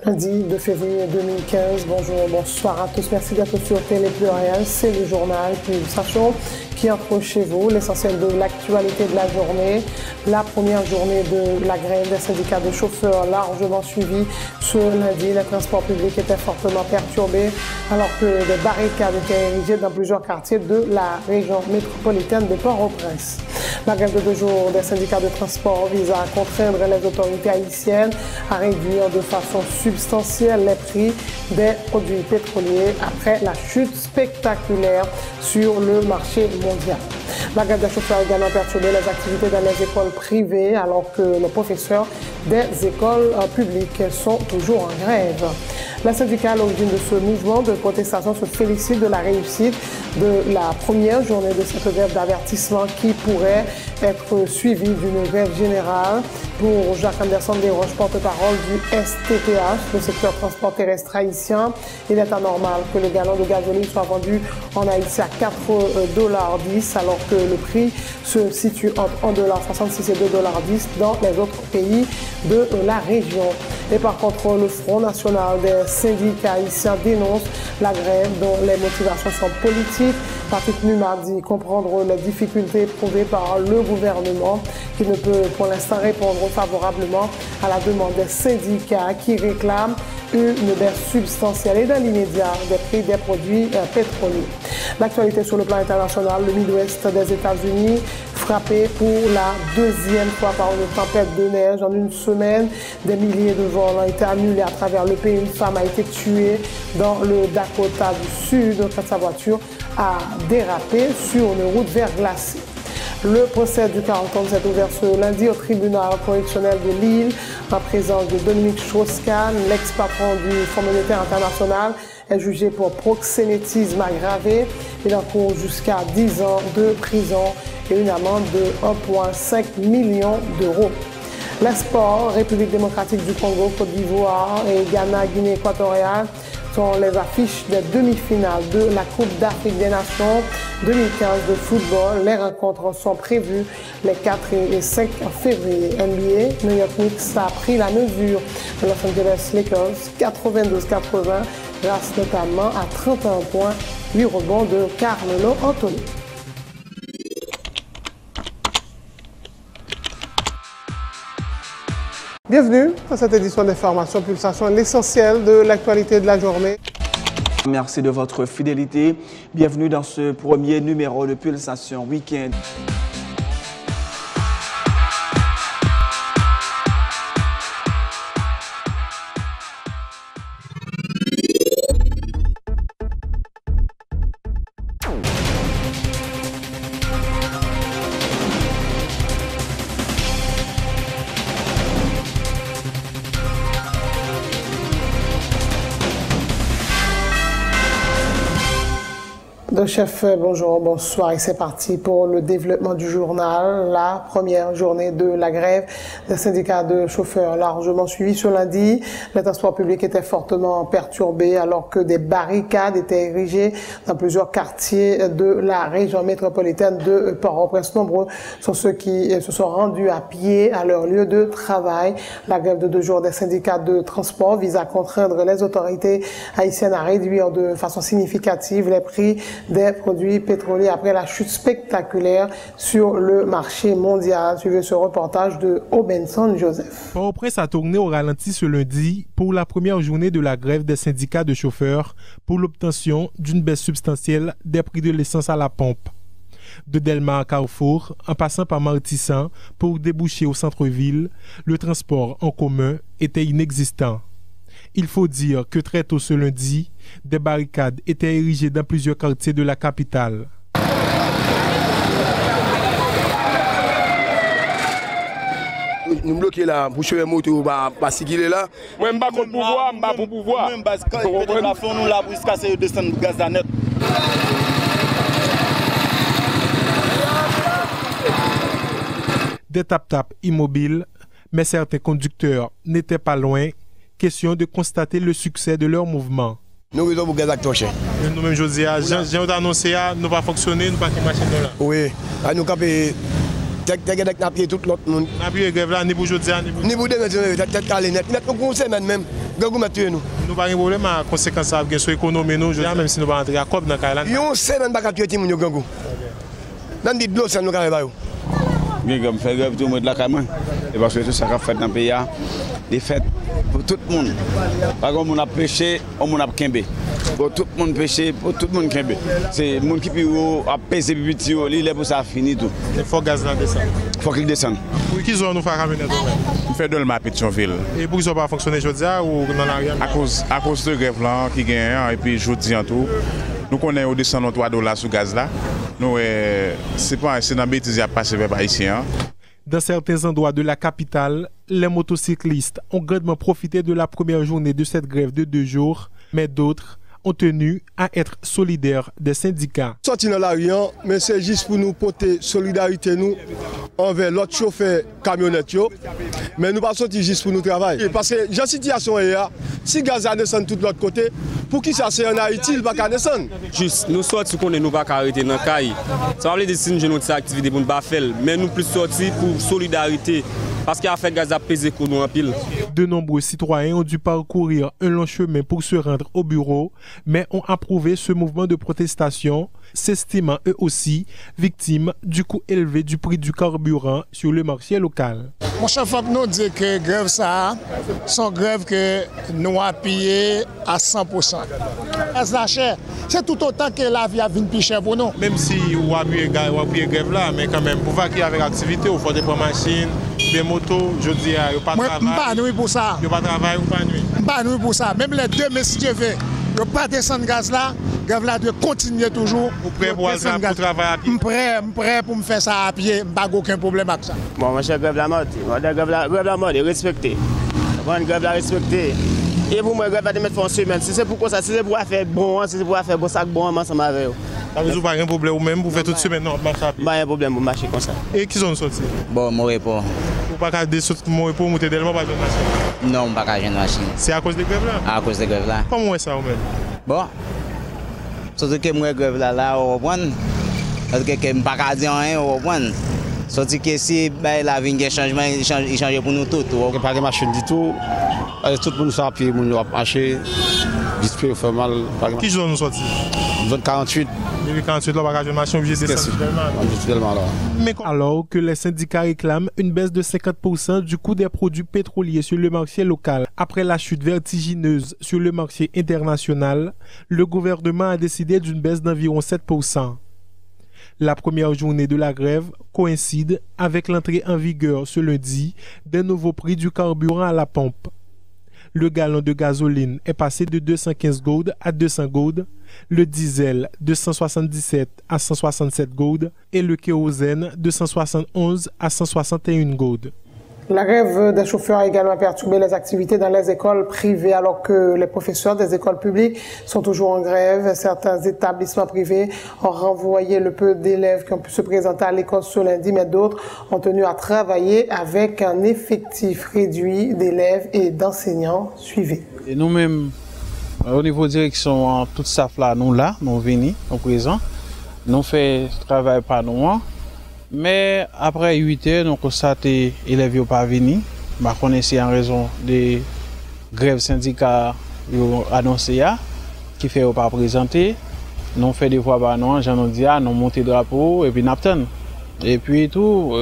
Lundi 2 février 2015, bonjour, bonsoir à tous, merci d'être sur Télé Pluriel, c'est le journal Pulsation qui entre chez vous l'essentiel de l'actualité de la journée. La première journée de la grève des syndicats de chauffeurs largement suivie ce lundi. Les transports publics étaient fortement perturbés alors que des barricades étaient érigées dans plusieurs quartiers de la région métropolitaine de Port-au-Prince. La grève de 2 jours des syndicats de transport vise à contraindre les autorités haïtiennes à réduire de façon substantielle les prix des produits pétroliers après la chute spectaculaire sur le marché mondial. La grève des chauffeurs a également perturbé les activités dans les écoles privées alors que les professeurs des écoles publiques sont toujours en grève. La syndicale à l'origine de ce mouvement de protestation se félicite de la réussite de la première journée de cette grève d'avertissement qui pourrait être suivie d'une grève générale. Pour Jacques Anderson Desroches, porte-parole du STTH, le secteur transport terrestre haïtien, il est anormal que le gallon de gasoline soit vendu en Haïti à 4,10 $ alors que le prix se situe entre 1,66 $ et 2,10 $ dans les autres pays de la région. Et par contre, le Front national des syndicats haïtiens dénonce la grève dont les motivations sont politiques. Patrick Numa dit comprendre les difficultés éprouvées par le gouvernement qui ne peut pour l'instant répondre favorablement à la demande des syndicats qui réclament une baisse substantielle et dans l'immédiat des prix des produits pétroliers. L'actualité sur le plan international, le Midwest des États-Unis frappé pour la deuxième fois par une tempête de neige en une semaine. Des milliers de vols ont été annulés à travers le pays. Une femme a été tuée dans le Dakota du Sud quand sa voiture a dérapé sur une route verglacée. Le procès du 40 ans s'est ouvert ce lundi au tribunal correctionnel de Lille en présence de Dominique Strauss-Kahn, l'ex-patron du Fonds monétaire international, est jugé pour proxénétisme aggravé. Il encourt jusqu'à 10 ans de prison et une amende de 1,5 million d'euros. Les sports, République démocratique du Congo, Côte d'Ivoire et Ghana, Guinée équatoriale sont les affiches des demi-finales de la Coupe d'Afrique des Nations 2015 de football. Les rencontres sont prévues les 4 et 5 février. NBA, New York Knicks a pris la mesure de Los Angeles Lakers 92-80 grâce notamment à 31 points, 8 rebonds de Carmelo Anthony. Bienvenue à cette édition d'Information Pulsation, l'essentiel de l'actualité de la journée. Merci de votre fidélité. Bienvenue dans ce premier numéro de Pulsation Week-end. Donc, chef, bonjour, bonsoir et c'est parti pour le développement du journal. La première journée de la grève des syndicats de chauffeurs largement suivie ce lundi. Les transports publics étaient fortement perturbés alors que des barricades étaient érigées dans plusieurs quartiers de la région métropolitaine de Port-au-Prince. Nombreux sont ceux qui se sont rendus à pied à leur lieu de travail. La grève de 2 jours des syndicats de transport vise à contraindre les autorités haïtiennes à réduire de façon significative les prix des produits pétroliers après la chute spectaculaire sur le marché mondial. Suivez ce reportage de Obenson Joseph. Port-au-Prince a tourné au ralenti ce lundi pour la première journée de la grève des syndicats de chauffeurs pour l'obtention d'une baisse substantielle des prix de l'essence à la pompe. De Delma à Carrefour, en passant par Martissan pour déboucher au centre-ville, le transport en commun était inexistant. Il faut dire que très tôt ce lundi, des barricades étaient érigées dans plusieurs quartiers de la capitale. Nous bloquons là, pour chever moto, parce qu'il est là. Moi, je ne suis pas contre pouvoir, je ne suis pas pour pouvoir. Nous, quand il la fond, nous là, pour casser descendre le gaz net. Des tap-tap immobiles, mais certains conducteurs n'étaient pas loin. Question de constater le succès de leur mouvement. Nous avons gaz actoché. Nous-mêmes, José, j'ai annoncé, nous pas fonctionner, nous pas marcher là. Oui, nous avons Tête n'a pied tout l'autre monde. N'a pas grève là, ni pour aujourd'hui, ni pour... Ni pour demain, tête calé net. Net nous conseille même. Gagou m'a tué nous. Nous pas de problème à conséquence ça sur l'économie nous, même si nous pas entrer à COP dans Kailan. Yon semaine pas tuer ti moun yo Gagou. Dans dit l'eau ça nous carré ba yo. Bien comme faire grève tout le monde là quand même. Et parce que tout ça qu'a fait dans le pays des fêtes pour tout le monde. Par contre, on a pêché, on a kembe. Pour tout le monde pêcher, pour tout le monde kembe. C'est le monde qui peut apaiser les petits, il est pour ça fini tout. Il faut gaz là descendre. Il faut qu'il descende. Pour qui zone nous faire ramener On fait de ma Pétionville. Et pour qu'ils pas fonctionner aujourd'hui ou dans l'arrière? À cause de grève là qui gagne et puis jeudi en tout. Nous connaissons au descend $3 sur gaz là. Nous c'est dans bêtise à passer vers ici. Dans certains endroits de la capitale, les motocyclistes ont grandement profité de la première journée de cette grève de 2 jours, mais d'autres ont tenu à être solidaires des syndicats. Sorti dans la rue, mais c'est juste pour nous porter solidarité nous envers l'autre chauffeur camionnette. Mais nous pas sorti juste pour nous travailler. Parce que la situation est là, si gaz a descend tout de l'autre côté, pour qui ça c'est en Haïti, il va pas descendre. Juste, nous sortis qu'on ne nous pas arrêter dans le caille. Ça va dire que nous avons une activité pour nous pas faire, mais nous plus sortis pour solidarité. Parce qu'il a fait gaz à peser pour nous en pile. De nombreux citoyens ont dû parcourir un long chemin pour se rendre au bureau, mais ont approuvé ce mouvement de protestation, s'estimant eux aussi victimes du coût élevé du prix du carburant sur le marché local. Mon chef nous dit que grève ça, sont grève que nous appuyons à 100%. C'est tout autant que la vie a vint plus cher pour nous. Même si vous appuyez grève là, mais quand même, pour voir qu'il y a avec activité, il faut des machines, des motos, je dis, il n'y a pas de travail. Je ne pas nuit pour ça. Il n'y a pas de travail ou pas nuit. Je ne pas nuit pour ça. Même les deux messieurs, je ne pas descendre gaz là. Grève là doit continuer toujours. Vous prêt pour travailler à pied? Je prêt pour me faire ça à pied. Je n'ai aucun problème avec ça. Bon, moi, je suis grève la mode. Grève la mode, respectez. Grève la respectée. Et pour moi, grève la mettre en semaine. Si c'est pour ça, si c'est pour faire bon, si c'est pour faire bon sac bon, ensemble avec vous. Vous n'avez pas un problème ou même pour faire toute semaine, non, marcher à pied? Pas un problème pour marcher comme ça. Et qui sont sortis? Bon, mon repos. Vous n'avez pas de mon repos, monter tellement pas de machine? Non, je n'ai pas de machine. C'est à cause de grève là? À cause de grève là. Comment est ça, vous-même? Bon. Surtout que moi, grève là, on reprend. Parce que je ne pas dire rien, on reprend. Surtout que si la vie a changement, il change pour nous tous. Il n'y a pas de machine du tout. Tout le monde s'est appuyé, tout le monde a marché. J'espère que fait mal. Qui zone nous sorti? Zone 48. Depuis 48, là, on va une machine obligée de descendre. Alors que les syndicats réclament une baisse de 50% du coût des produits pétroliers sur le marché local, après la chute vertigineuse sur le marché international, le gouvernement a décidé d'une baisse d'environ 7%. La première journée de la grève coïncide avec l'entrée en vigueur ce lundi des nouveaux prix du carburant à la pompe. Le gallon de gasoline est passé de 215 gourdes à 200 gourdes, le diesel de 177 à 167 gourdes et le kérosène de 171 à 161 gourdes. La grève des chauffeurs a également perturbé les activités dans les écoles privées alors que les professeurs des écoles publiques sont toujours en grève. Certains établissements privés ont renvoyé le peu d'élèves qui ont pu se présenter à l'école ce lundi, mais d'autres ont tenu à travailler avec un effectif réduit d'élèves et d'enseignants. Suivez. Et nous-mêmes, au niveau de direction, tout ça là, nous venons au présent. Nous faisons travail par nous. Mais après 8 heures, nous constatons que les élèves n'ont pas venu. C'est en raison des grèves syndicales annoncées qui ne fait pas présenter. Nous faisons des fois par nous, j'en ai dit, nous montons le drapeau et puis nous attendons. Et puis tout,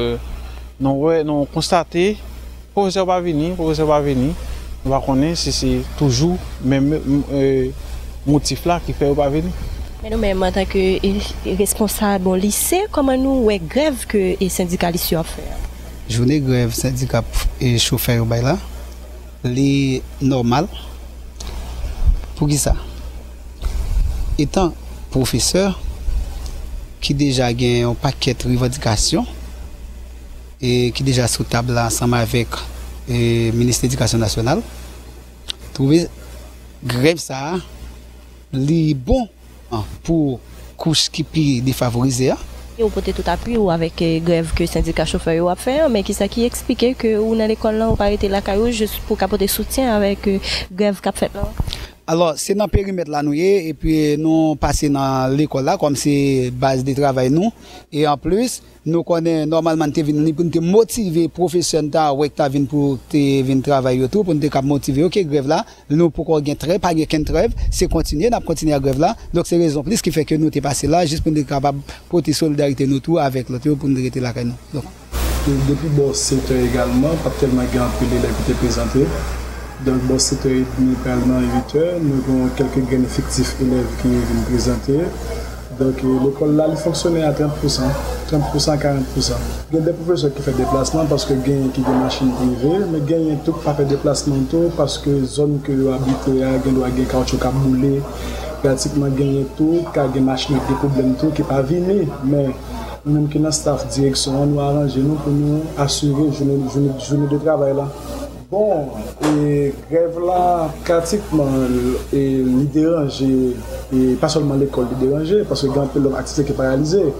nous constatons que le professeur n'est pas venu. Nous connaissons si c'est toujours le même motif là qui ne fait pas venir. Mais nous-mêmes, en tant que responsables au lycée, comment nous avons grève que les syndicalistes ont fait? Journée grève syndicat et chauffeur là, les normal. Pour qui ça? Étant professeur qui déjà a un paquet de revendications et qui déjà sous table ensemble avec le ministre de l'Éducation nationale, trouver grève ça, les bons pour couche qui plus défavorisée. Vous portez tout appui ou avec grève que le syndicat chauffeur a fait, mais qui expliquait que vous dans l'école là, on pas été là juste pour apporter soutien avec grève qu'a fait là. Alors, c'est dans le périmètre là, nous, et puis nous passons dans l'école là, comme c'est base de travail nous. Et en plus, nous connaissons normalement pour nous motiver les professeurs pour venir travailler autour, pour nous motiver, ok, grève là, nous pour qu'on gagne trêve, pas gagne trêve, c'est continuer, nous continuer à grève là. Donc, c'est raison plus qui fait que nous sommes passés là, juste pour nous être capables de porter solidarité nous tout avec l'autre, pour nous rester là. Depuis bon secteur également, pas tellement grand peu d'élèves qui étaient présentés. Donc, bon, 7h30, parlement à 8h, nous avons quelques gains effectifs élèves qui viennent présenter. Donc, l'école là, elle fonctionnait à 30%, 30%, 40%. Il y a des professeurs qui font des déplacements parce que il y a qui des machines privées, mais il y a tout qui fait des déplacements parce que la zone que vous habitez, il y a des caoutchouc qui boulé, pratiquement il y a tout, il y a des machines qui ont des problèmes qui ne peuvent pas venir. Mais nous, qui dans le staff direction, nous arrangeons pour nous assurer la journée de travail là. Bon, et grève là, pratiquement, il dérange, et pas seulement l'école il dérange, parce que grand peu l'activité qui est paralysée.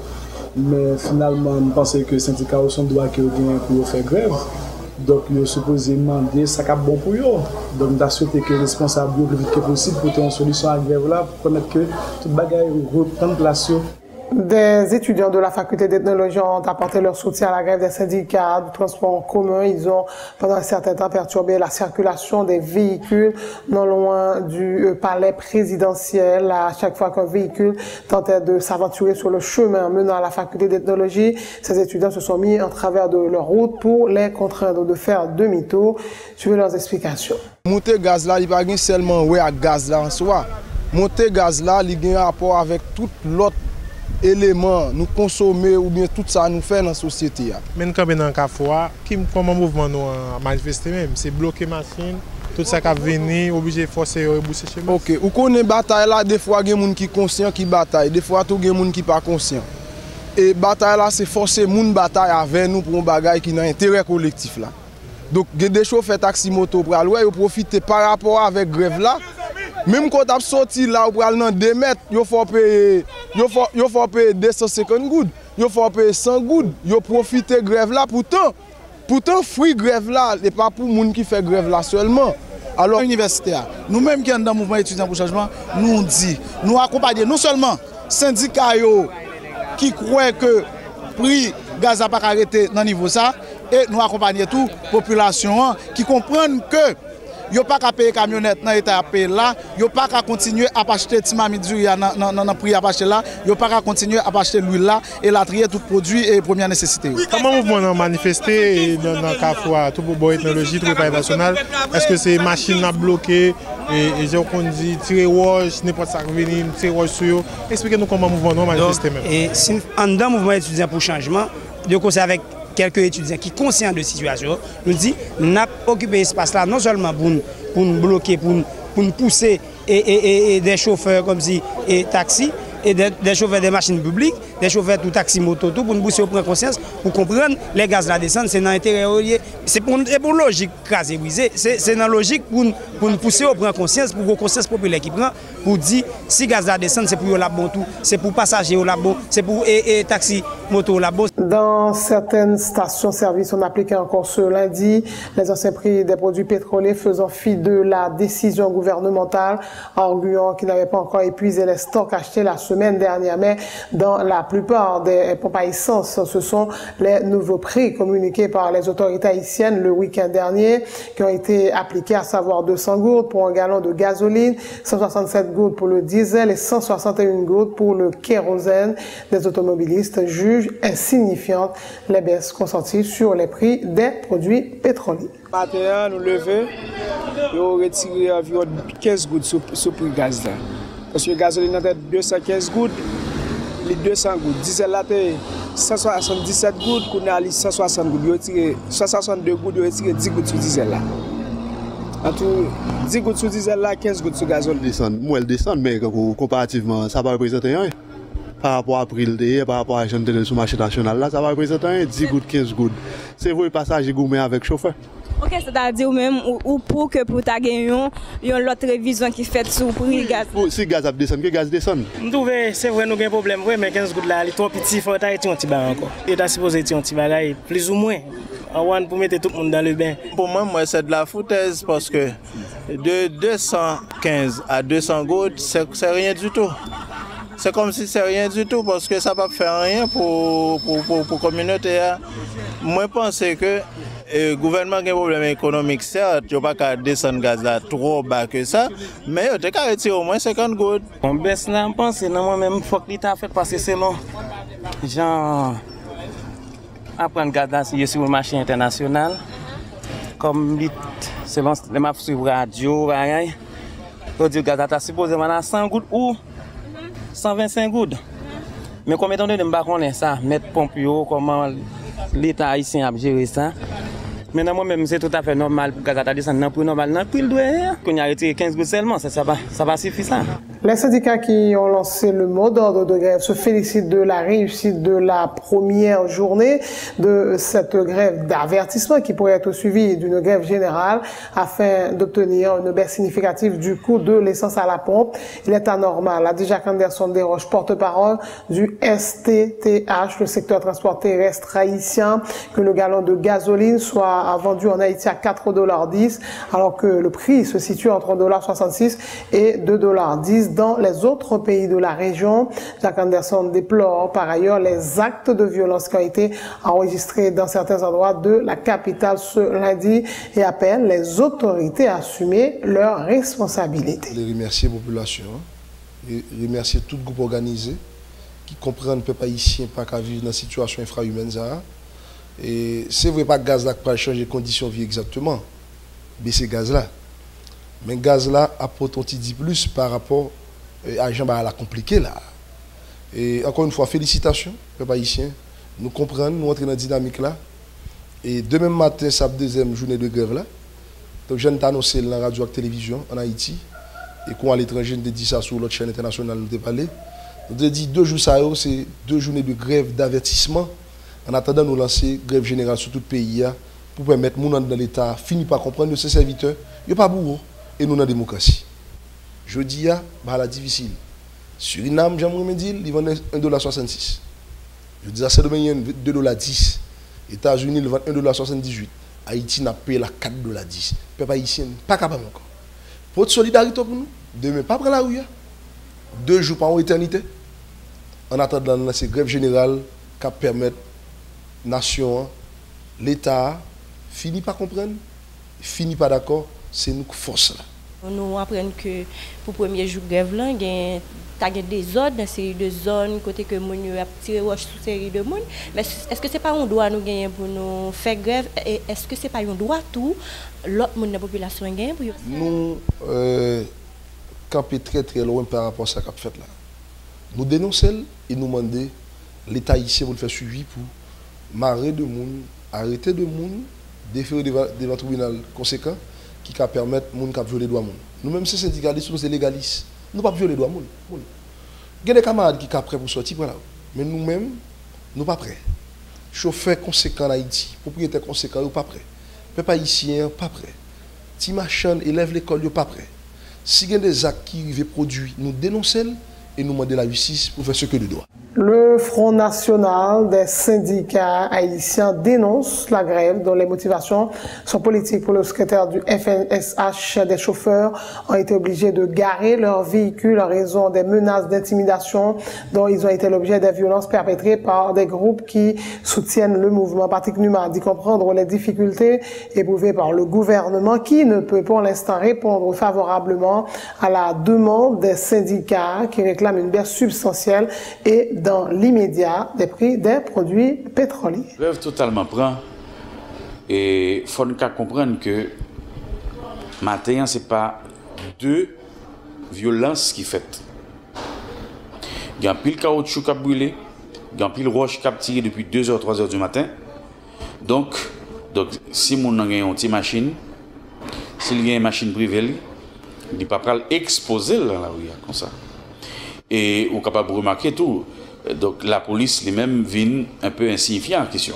Mais finalement, je pense que le syndicat a son droit pour faire grève. Donc, il est supposé demander ça qui est bon pour eux. Donc, je souhaite que les responsables le plus vite que possible pour trouver une solution à la grève là, pour connaître que toute bagaille reprend place. Des étudiants de la faculté d'ethnologie ont apporté leur soutien à la grève des syndicats de transport en commun. Ils ont, pendant un certain temps, perturbé la circulation des véhicules non loin du palais présidentiel. À chaque fois qu'un véhicule tentait de s'aventurer sur le chemin menant à la faculté d'ethnologie, ces étudiants se sont mis en travers de leur route pour les contraindre de faire demi-tour. Suivez leurs explications. Monter gaz là, il n'y a pas seulement à gaz là en soi. Monter gaz là, il y a un rapport avec tout l'autre éléments nous consommer ou bien tout ça nous fait dans la société. Mais nous sommes dans le comment mouvement nous manifester même, c'est bloquer machine, tout ça qui vient obligé de forcer rebousser chez moi. OK, ou connaît bataille là, des fois il y a des gens qui conscient qui bataille, des fois il y a des gens qui pas conscient. Et bataille là c'est forcer moun bataille avec nous pour un bagage qui n'a intérêt collectif là. Donc il y a des chauffeurs taxi moto pour aller profiter par rapport avec grève là. Même quand on sorti là, on aller dans 2 mètres, il faut payer 250 gouttes, il faut payer 100 gouttes, il faut profiter de grève là. Pourtant, free grève là, ce n'est pas pour les gens qui font grève là seulement. Alors, l'université, nous-mêmes qui sommes dans le mouvement étudiant pour le changement, nous disons, nous accompagnons non seulement les syndicats qui croient que le prix gaz n'a pas arrêté dans le niveau ça, et nous accompagnons toute la population qui comprennent que il n'y a pas qu'à payer camionnette dans l'état à payer là, il n'y a pas qu'à continuer à acheter timami du dans le prix à acheter là, il n'y a pas qu'à continuer à acheter l'huile là et la trier tout produit et première nécessité. Comment le mouvement a manifesté dans le cas tout pour la ethnologie, tout pour le national? Est-ce que ces machines ont bloqué et j'ai dit tirer rouge, n'importe ça qui vient, tirer rouge sur eux? Expliquez-nous comment le mouvement a manifesté même. Et si en dedans le mouvement étudiant pour changement, de cause avec quelques étudiants qui sont conscients de la situation, nous disent qu'on a occupé l'espace là non seulement pour nous bloquer, pour nous pousser et des chauffeurs comme si et taxis, et des chauffeurs de machines publiques, des chauffeurs de taxi moto, tout pour nous pousser au prendre conscience, pour comprendre les gaz la descente, c'est dans l'intérêt relié. C'est pour logique crasé brisé, c'est dans logique pour nous pousser au prendre conscience, pour la conscience populaire qui prend, pour dire si gaz la descente, c'est pour la bon tout, c'est pour passagers au labo, c'est pour taxi moto au labo. Dans certaines stations-service, on appliquait encore ce lundi les anciens prix des produits pétroliers faisant fi de la décision gouvernementale, arguant qu'ils n'avaient pas encore épuisé les stocks achetés la semaine dernière. Mais dans la plupart des pompes à essence, ce sont les nouveaux prix communiqués par les autorités haïtiennes le week-end dernier qui ont été appliqués, à savoir 200 gouttes pour un gallon de gasoline, 167 gouttes pour le diesel et 161 gouttes pour le kérosène. Les automobilistes jugent insignifiantes les baisses consenties sur les prix des produits pétroliers. Matin, nous levons, nous retirons environ 15 gouttes sur le prix gaz. Parce que le gasoline est 215 gouttes, les 200 gouttes. Diesel là, 177 gouttes, qu'on a 160 gouttes. Nous retirons 162 gouttes, nous retirons 10 gouttes sur diesel là. En tout, 10 gouttes sur diesel là, 15 gouttes sur gasoline. Moi, elle descend, mais comparativement, ça va représenter rien. Par rapport à prix de par rapport à la sur le marché national, là, ça va représenter 10 gouttes, 15 gouttes. C'est vrai, passage gourmet avec chauffeur. Ok, c'est-à-dire même ou pour que pour ta gagnon, il y a l'autre révision qui fait sur le prix gaz. Si gaz a descend, que gaz descend. C'est vrai, nous avons un problème, mais 15 gouttes là, il est trop petit, il faut être un petit bain encore. Il est supposé être un petit bagage, plus ou moins. Pour mettre tout le monde dans le bain. Pour moi, c'est de la foutaise parce que de 215 à 200 gouttes, c'est rien du tout. C'est comme si c'est rien du tout parce que ça ne va pas faire rien pour la communauté. Moi, je pense que le gouvernement a un problème économique, certes, il n'y a pas qu'à descendre le gaz là trop bas que ça, mais il y a retirer au moins 50 gouttes. On baisse là, je pense que moi-même, il faut que l'État fait passer selon. Genre, apprendre le gaz sur le marché international, comme selon les maps sur radio, on dit que le gaz est supposé à 100 gouttes ou 125 gouttes. Mais comme étant donné que je ne connais pas ça, mettre pompio, comment l'État haïtien a géré ça. Mais moi-même, c'est tout à fait normal pour que descendre dans le prix normal. Dans le prix, il doit qu'on a retiré 15 gouttes seulement. Ça va suffire ça. Les syndicats qui ont lancé le mot d'ordre de grève se félicitent de la réussite de la première journée de cette grève d'avertissement qui pourrait être suivie d'une grève générale afin d'obtenir une baisse significative du coût de l'essence à la pompe. Il est anormal. Adjacent Anderson Desroches, porte-parole du STTH, le secteur transport terrestre haïtien, que le gallon de gasoline soit vendu en Haïti à 4,10 $, alors que le prix se situe entre 1,66 $ et 2,10 $ dans les autres pays de la région. Jacques Anderson déplore par ailleurs les actes de violence qui ont été enregistrés dans certains endroits de la capitale ce lundi et appelle les autorités à assumer leurs responsabilités. Je remercie la population, et remercier tout le groupe organisé qui comprend le peuple haïtien pas qu'à vivre dans une situation infra-humaine. Et c'est vrai pas que le gaz là pas changer les conditions de vie exactement, mais c'est gaz là. Mais le gaz là apporte un petit plus par rapport à gens la compliqué là. Et encore une fois, félicitations, peuple haïtien. Nous comprenons, nous entrons dans la dynamique là. Et demain matin, c'est la deuxième journée de grève là. Donc je viens d'annoncer dans la radio et la télévision en Haïti. Et qu'on à l'étranger, nous dit ça sur l'autre chaîne internationale, nous avons parlé. Nous avons dit 2 jours ça, c'est 2 journées de grève d'avertissement. En attendant, nous lancer grève générale sur tout le pays pour permettre aux gens dans l'État finir par comprendre que ces serviteurs, ils ne sont pas bourreaux et nous dans la démocratie. Je dis, c'est difficile. Suriname, j'aimerais dire, ils vendent 1,66 $. Je dis, c'est demain 2,10 $. États-Unis, ils vendent 1,78 $. Haïti n'a payé la 4,10 $. Peuple haïtien, pas capable encore. Pour de solidarité pour nous, demain, pas prendre la rue. 2 jours par éternité. En attendant, c'est grève générale qui permet nation, l'État, finit par comprendre, finit pas d'accord, c'est nous qui force là. Nous apprenons que pour le premier jour de grève, il y a des ordres dans une série de zones, côté que nous avons tiré roche sur une série de monde. Mais est-ce que ce n'est pas un droit nous gagner pour nous faire grève? Et est-ce que ce n'est pas un droit tout l'autre monde de la population gagne pour nous camper très loin par rapport à ce qu'on a fait là. Nous dénonçons et nous demandons l'État ici pour le faire suivi pour marrer de monde, arrêter de monde, déférer devant le tribunal conséquent qui va permettre aux gens de violer les droits. Nous-mêmes, ces syndicalistes, nous sommes légalistes. Nous ne pouvons pas violer les droits. Il y a des camarades qui sont prêts pour sortir, voilà. Mais nous-mêmes, nous ne sommes pas prêts. Chauffeur conséquent en Haïti, propriétaire conséquent, nous ne sommes pas prêts. Peuple haïtien, pas prêt. Ti machin, élève l'école, nous ne sommes pas prêts. Si il y a des actes qui arrivent produits, nous dénonçons et nous demandons la justice pour faire ce que nous doit. Le Front national des syndicats haïtiens dénonce la grève dont les motivations sont politiques. Pour le secrétaire du FNSH, des chauffeurs ont été obligés de garer leurs véhicules en raison des menaces d'intimidation dont ils ont été l'objet des violences perpétrées par des groupes qui soutiennent le mouvement. Patrick Numa dit comprendre les difficultés éprouvées par le gouvernement qui ne peut pour l'instant répondre favorablement à la demande des syndicats qui réclament une baisse substantielle et dans l'immédiat des prix des produits pétroliers. Grève totalement prend et il faut comprendre que maintenant ce n'est pas 2 violences qui fait. Il y a un pile caoutchouc qui a brûlé, il y a un pile roche qui a tiré depuis 2h, 3h du matin. Donc si on a une petite machine, s'il y a une machine privée, il ne peut pas exposer dans la rue comme ça. Et on est capable de remarquer tout. Donc la police lui-même vient un peu insignifiant en question.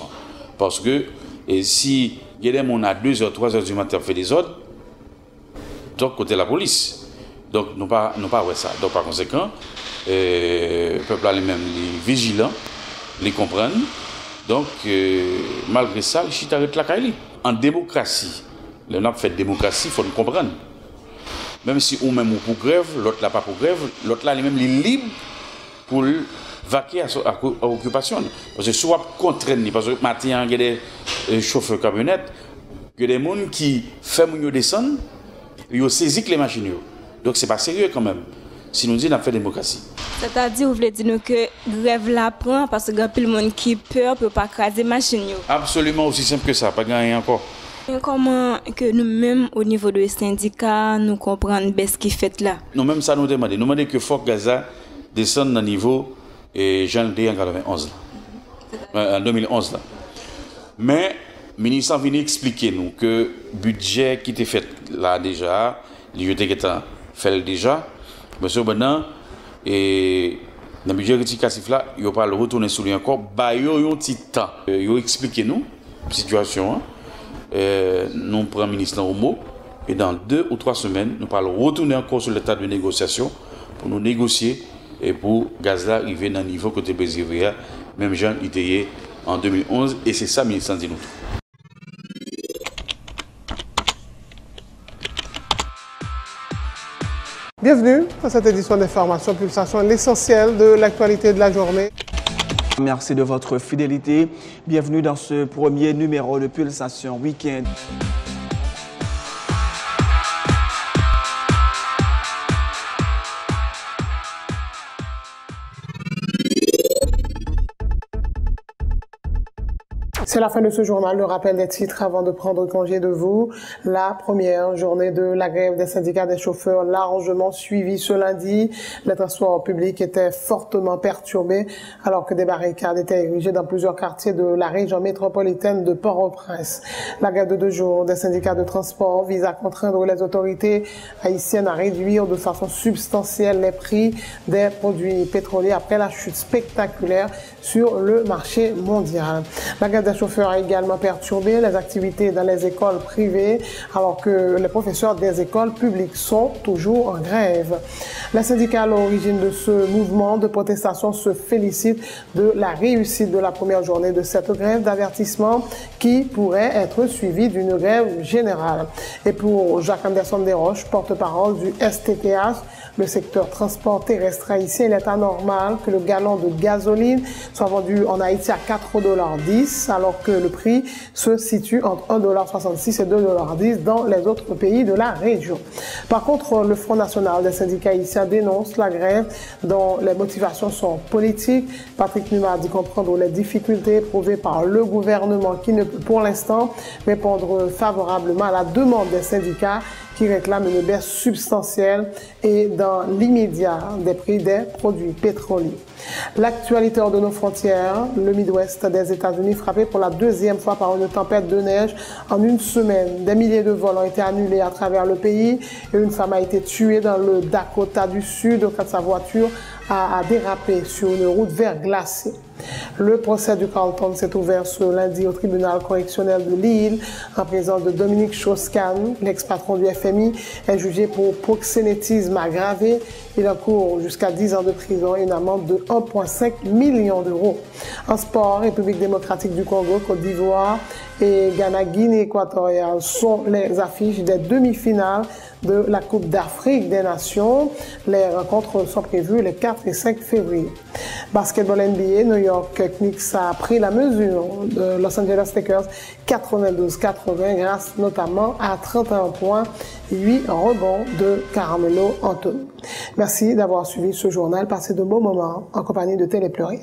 Parce que si Il y a des gens à 2h, 3h du matin fait des ordres. Donc, côté la police. Donc, nous pas ouais ça. Donc, par conséquent, le peuple a lui-même les vigilants, les comprennent. Donc, malgré ça, le chita arrête la caille. En démocratie, le n'a fait démocratie, il faut nous comprendre. Même si ou même pour grève, l'autre là pas pour grève, l'autre là lui-même est libre pour vaquer à l'occupation. Parce que soit contraindre, parce que maintenant, il y a des chauffeurs camionnettes, il y a des gens qui font descendre, ils ont saisi les machines. Donc, ce n'est pas sérieux quand même. Si nous disons qu'on a fait démocratie. C'est-à-dire, vous voulez dire que grève la prend parce que plus de monde qui peur pour ne pas craser les machines. Absolument aussi simple que ça, pas gagner encore. Et comment que nous-mêmes, au niveau des syndicats, nous comprenons ce qui fait là? Nous-mêmes, ça nous demande. Nous demandons que Fort Gaza descende dans le niveau janvier en 91, en 2011. Là. Mais le ministre a venu expliquer nous que le budget qui était fait là déjà, il était fait déjà, monsieur maintenant, et dans le budget rectificatif là, il ne va pas le retourner sur lui encore, il y a un petit temps. Il a expliqué nous la situation. Nous prenons le ministre au mot et dans 2 ou 3 semaines, nous allons retourner encore sur l'état de négociation pour nous négocier et pour Gaza arriver dans le niveau côté Bézivéa, même Jean Iteye en 2011 et c'est ça le ministre dit nous. Bienvenue à cette édition d'Information Pulsation, l'essentiel de l'actualité de la journée. Merci de votre fidélité. Bienvenue dans ce premier numéro de Pulsation Week-end. C'est la fin de ce journal. Le rappel des titres avant de prendre congé de vous. La première journée de la grève des syndicats des chauffeurs largement suivie ce lundi. Les transports publics étaient fortement perturbés alors que des barricades étaient érigées dans plusieurs quartiers de la région métropolitaine de Port-au-Prince. La grève de 2 jours des syndicats de transport vise à contraindre les autorités haïtiennes à réduire de façon substantielle les prix des produits pétroliers après la chute spectaculaire sur le marché mondial. La grève des chauffeurs a également perturbé les activités dans les écoles privées alors que les professeurs des écoles publiques sont toujours en grève. Les syndicats à l'origine de ce mouvement de protestation se félicitent de la réussite de la première journée de cette grève d'avertissement qui pourrait être suivie d'une grève générale. Et pour Jacques Anderson Desroches, porte-parole du STTH, le secteur transport terrestre haïtien, il est anormal que le gallon de gasoline soit vendu en Haïti à 4,10 $ alors que le prix se situe entre 1,66 $ et 2,10 $ dans les autres pays de la région. Par contre, le Front national des syndicats haïtiens dénonce la grève dont les motivations sont politiques. Patrick Numa dit comprendre les difficultés éprouvées par le gouvernement qui ne peut pour l'instant répondre favorablement à la demande des syndicats qui réclament une baisse substantielle et dans l'immédiat des prix des produits pétroliers. L'actualité hors de nos frontières, le Midwest des États-Unis frappé pour la 2e fois par une tempête de neige en une semaine. Des milliers de vols ont été annulés à travers le pays et une femme a été tuée dans le Dakota du Sud quand sa voiture a dérapé sur une route verglacée. Le procès du Carlton s'est ouvert ce lundi au tribunal correctionnel de Lille en présence de Dominique Strauss-Kahn. L'ex-patron du FMI est jugé pour proxénétisme aggravé. Il encourt jusqu'à 10 ans de prison et une amende de 1,5 million d'euros. En sport, République démocratique du Congo, Côte d'Ivoire et Ghana, Guinée équatoriale sont les affiches des demi-finales de la Coupe d'Afrique des Nations. Les rencontres sont prévues les 4 et 5 février. Basketball NBA, New York Knicks a pris la mesure de Los Angeles Lakers 92-80 grâce notamment à 31 points et 8 rebonds de Carmelo Anthony. Merci d'avoir suivi ce journal. Passez de beaux moments en compagnie de Télépluriel.